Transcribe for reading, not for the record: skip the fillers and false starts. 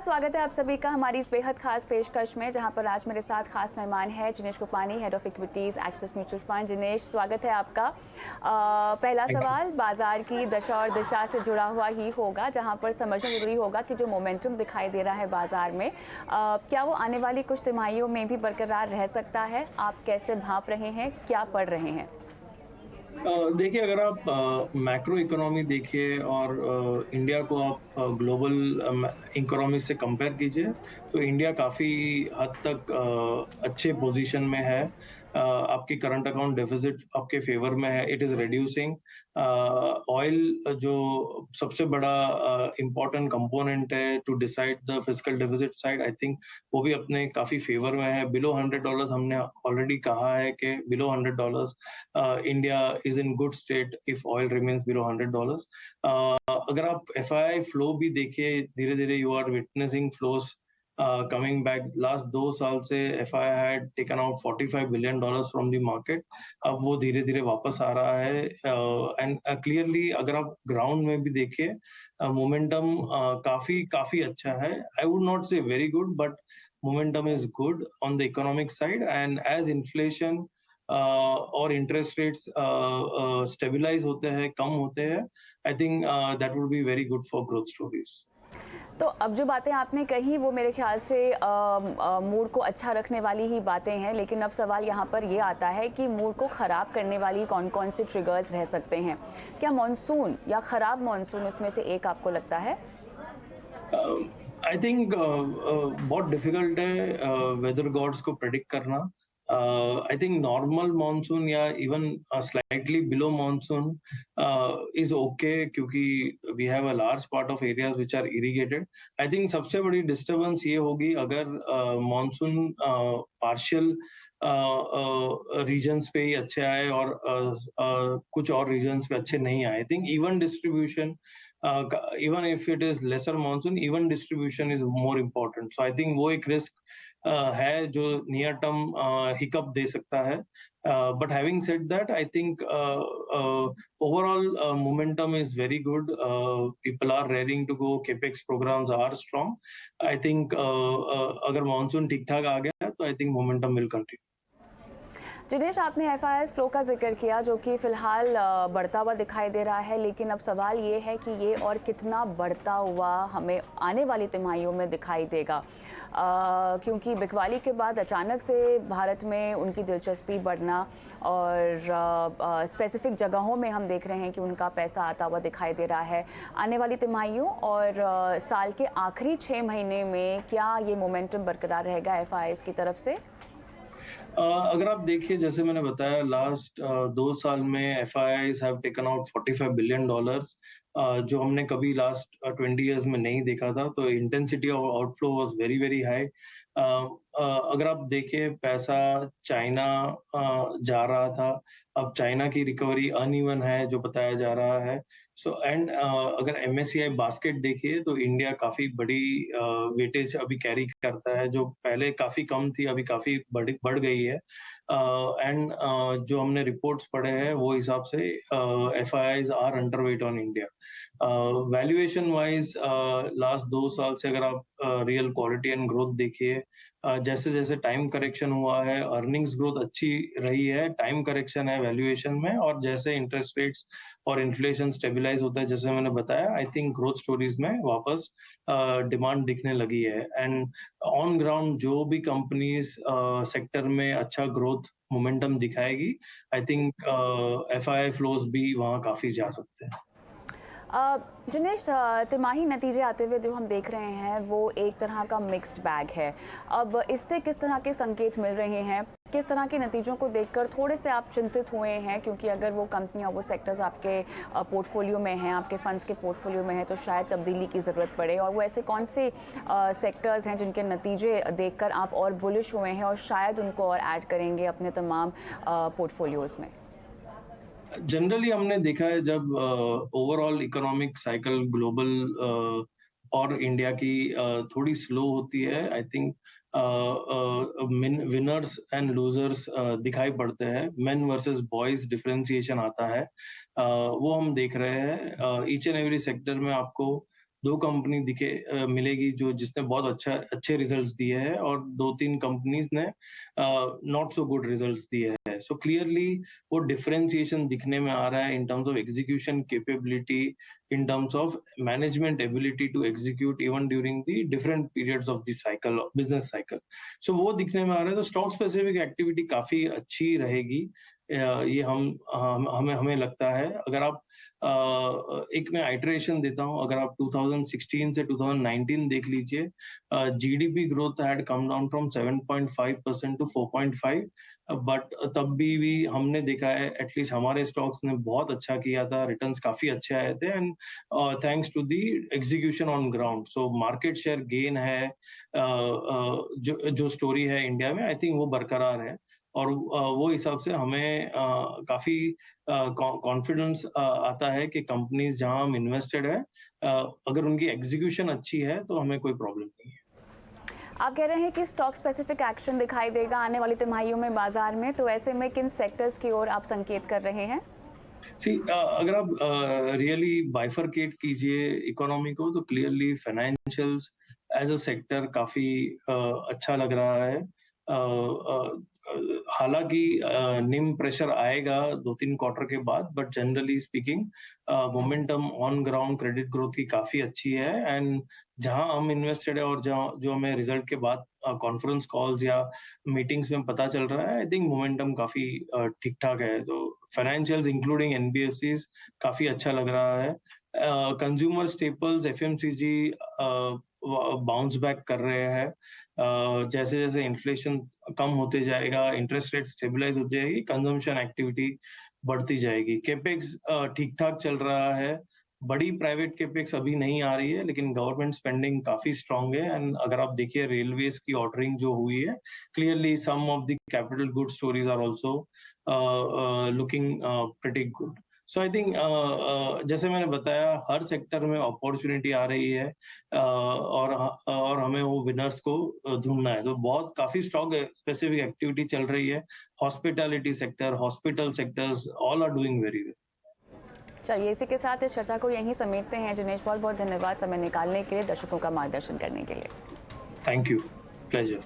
स्वागत है आप सभी का हमारी इस बेहद खास पेशकश में, जहां पर आज मेरे साथ खास मेहमान है Jinesh Kupani, head of equities Axis mutual fund. Jinesh, स्वागत है आपका। पहला सवाल बाजार की दशा और दिशा से जुड़ा हुआ ही होगा, जहां पर समझना जरूरी होगा कि जो मोमेंटम दिखाई दे रहा है बाजार में, क्या वो आने वाली कुछ तिमाहियों में भी बरकरार रह सकता है? आप कैसे भाप रहे हैं, क्या पढ़ रहे हैं? देखिए, अगर आप मैक्रो इकोनॉमी देखिए और इंडिया को आप ग्लोबल इकोनॉमी से कंपेयर कीजिए, तो इंडिया काफ़ी हद तक अच्छे पोजीशन में है। आपकी करंट अकाउंट डेफिसिट आपके फेवर में है, इट इज़ रिड्यूसिंग। ऑयल जो सबसे बड़ा इम्पोर्टेंट कंपोनेंट है to decide the fiscal deficit side, I think वो भी अपने काफ़ी फेवर में है। बिलो $100 हमने ऑलरेडी कहा है कि below $100 India is in good state if oil remains below $100. अगर आप FII फ्लो भी देखिए, धीरे धीरे you are witnessing flows coming back. Last 2 साल से FII had taken out $45 billion from the market. अब वो धीरे धीरे वापस आ रहा है एंड क्लियरली अगर आप ग्राउंड में भी देखिए, मोमेंटम काफी काफी अच्छा है। आई वुड नॉट से very good, but momentum is good on the economic side, and as inflation और इंटरेस्ट रेट्स स्टेबलाइज होते हैं, कम होते हैं, I think that would be very good for growth stories. तो अब जो बातें आपने कही वो मेरे ख्याल से मूड को अच्छा रखने वाली ही बातें हैं, लेकिन अब सवाल यहाँ पर ये आता है कि मूड को ख़राब करने वाली कौन कौन से ट्रिगर्स रह सकते हैं? क्या मॉनसून या ख़राब मॉनसून उसमें से एक आपको लगता है? आई थिंक बहुत डिफिकल्ट है वेदर गॉड्स को प्रेडिक्ट करना। I think normal monsoon या even slightly below monsoon is okay, क्योंकि we have a large part of areas which are irrigated. I think सबसे बड़ी disturbance ये होगी अगर monsoon partial regions पे ही अच्छे आए और कुछ और regions पे अच्छे नहीं आए। I think even distribution, even if it is lesser monsoon, even distribution is more important. So I think वो एक risk है जो नियर टर्म हिकअप दे सकता है। But having said that, I think overall momentum is very good. People are raring to go, capex programs are strong. I think अगर monsoon ठीक ठाक आ गया तो I think momentum will continue. Jinesh, आपने FII फ्लो का जिक्र किया जो कि फिलहाल बढ़ता हुआ दिखाई दे रहा है, लेकिन अब सवाल ये है कि ये और कितना बढ़ता हुआ हमें आने वाली तिमाहियों में दिखाई देगा, क्योंकि बिकवाली के बाद अचानक से भारत में उनकी दिलचस्पी बढ़ना और स्पेसिफिक जगहों में हम देख रहे हैं कि उनका पैसा आता हुआ दिखाई दे रहा है। आने वाली तिमाहियों और साल के आखिरी 6 महीने में क्या ये मोमेंटम बरकरार रहेगा FIIs की तरफ से? अगर आप देखिए, जैसे मैंने बताया, लास्ट 2 साल में FIIs have taken out $45 billion, जो हमने कभी लास्ट 20 इयर्स में नहीं देखा था। तो intensity of outflow was very very high. अगर आप देखिए, पैसा चाइना जा रहा था, अब चाइना की रिकवरी अनइवन है जो बताया जा रहा है। सो एंड अगर MSCI बास्केट देखिए तो इंडिया काफी बड़ी वेटेज अभी कैरी करता है, जो पहले काफी कम थी, अभी काफी बढ़ गई है। एंड जो हमने रिपोर्ट्स पढ़े हैं वो हिसाब से FIIs are underweight on India. Valuation wise last 2 साल से अगर आप रियल क्वालिटी एंड ग्रोथ देखिए, जैसे जैसे टाइम करेक्शन हुआ है, अर्निंग्स ग्रोथ अच्छी रही है, टाइम करेक्शन है वैल्यूएशन में, और जैसे इंटरेस्ट रेट्स और इन्फ्लेशन स्टेबलाइज होता है, जैसे मैंने बताया, आई थिंक ग्रोथ स्टोरीज में वापस डिमांड दिखने लगी है। एंड ऑन ग्राउंड जो भी कंपनीज सेक्टर में अच्छा ग्रोथ मोमेंटम दिखाएगी, आई थिंक FII फ्लोज भी वहाँ काफी जा सकते हैं। जिनेश, तिमाही नतीजे आते हुए जो हम देख रहे हैं वो एक तरह का मिक्स्ड बैग है। अब इससे किस तरह के संकेत मिल रहे हैं? किस तरह के नतीजों को देखकर थोड़े से आप चिंतित हुए हैं? क्योंकि अगर वो कंपनियां, वो सेक्टर्स आपके पोर्टफोलियो में हैं, आपके फंड्स के पोर्टफोलियो में हैं, तो शायद तब्दीली की ज़रूरत पड़े। और वो ऐसे कौन से सेक्टर्स हैं जिनके नतीजे देखकर आप और बुलिश हुए हैं और शायद उनको और ऐड करेंगे अपने तमाम पोर्टफोलियोज़ में? जनरली हमने देखा है, जब ओवरऑल इकोनॉमिक साइकिल ग्लोबल और इंडिया की थोड़ी स्लो होती है, I think winners and losers दिखाई पड़ते हैं, मेन वर्सेस बॉयज डिफरेंशिएशन आता है। वो हम देख रहे हैं ईच एंड एवरी सेक्टर में। आपको 2 कंपनी मिलेगी जो जिसने बहुत अच्छे रिजल्ट्स दिए हैं, और 2-3 कंपनीज ने नॉट सो गुड रिजल्ट्स दिए हैं। सो क्लियरली वो डिफरेंशिएशन दिखने में आ रहा है in terms of execution capability, in terms of management ability to execute even during the different periods of the cycle, business cycle. So वो दिखने में आ रहा है। तो स्टॉक स्पेसिफिक एक्टिविटी काफी अच्छी रहेगी, ये हमें लगता है। अगर आप एक मैं आइटरेशन देता हूँ, अगर आप 2016 से 2019 देख लीजिए, GDP growth had come down from 7.5% to 4.5, but तब भी हमने देखा है एटलीस्ट हमारे स्टॉक्स ने बहुत अच्छा किया था, रिटर्न्स काफी अच्छे आए थे, and thanks to the execution on ground. So market share gain है, जो स्टोरी है इंडिया में, आई थिंक वो बरकरार है, और वो हिसाब से हमें काफी कॉन्फिडेंस आता है कि कंपनीज जहां हम इन्वेस्टेड है, अगर उनकी एग्जीक्यूशन अच्छी है तो हमें कोई प्रॉब्लम नहीं है। आप कह रहे हैं कि स्टॉक स्पेसिफिक एक्शन दिखाई देगा आने वाली तिमाहियों में बाजार में, तो ऐसे में किन सेक्टर्स की ओर आप संकेत कर रहे हैं? अगर आप रियली बाइफरकेट कीजिए इकोनॉमी को, तो clearly financials as a sector काफी अच्छा लग रहा है। हालांकि निम प्रेशर आएगा 2-3 क्वार्टर के बाद, but generally speaking momentum on ground credit growth की काफी अच्छी है, एंड जहां हम इन्वेस्टेड है और जो हमें रिजल्ट के बाद कॉन्फ्रेंस कॉल्स या मीटिंग्स में पता चल रहा है, आई थिंक मोमेंटम काफी ठीक ठाक है। तो फाइनेंशियल्स इंक्लूडिंग एनबीएफसीज काफी अच्छा लग रहा है। Consumer staples, FMCG bounce back कर रहे हैं। जैसे जैसे इन्फ्लेशन कम होते जाएगा, इंटरेस्ट रेट स्टेबलाइज हो जाएगी, कंजम्पशन एक्टिविटी बढ़ती जाएगी। केपेक्स ठीक ठाक चल रहा है, बड़ी प्राइवेट केपेक्स अभी नहीं आ रही है, लेकिन गवर्नमेंट स्पेंडिंग काफी स्ट्रांग है। एंड अगर आप देखिए रेलवेज की ऑर्डरिंग जो हुई है, clearly some of the capital good stories are also looking pretty good. So I think जैसे मैंने बताया, हर सेक्टर में अपॉर्चुनिटी आ रही है, और हमें वो विनर्स को ढूंढना है। तो बहुत काफी स्ट्रॉन्ग स्पेसिफिक एक्टिविटी चल रही है। Hospitality sector, hospital sectors all are doing very well. चलिए, इसी के साथ इस चर्चा को यहीं समेटते हैं। जिनेश, बहुत बहुत धन्यवाद समय निकालने के लिए, दर्शकों का मार्गदर्शन करने के लिए। Thank you, pleasure.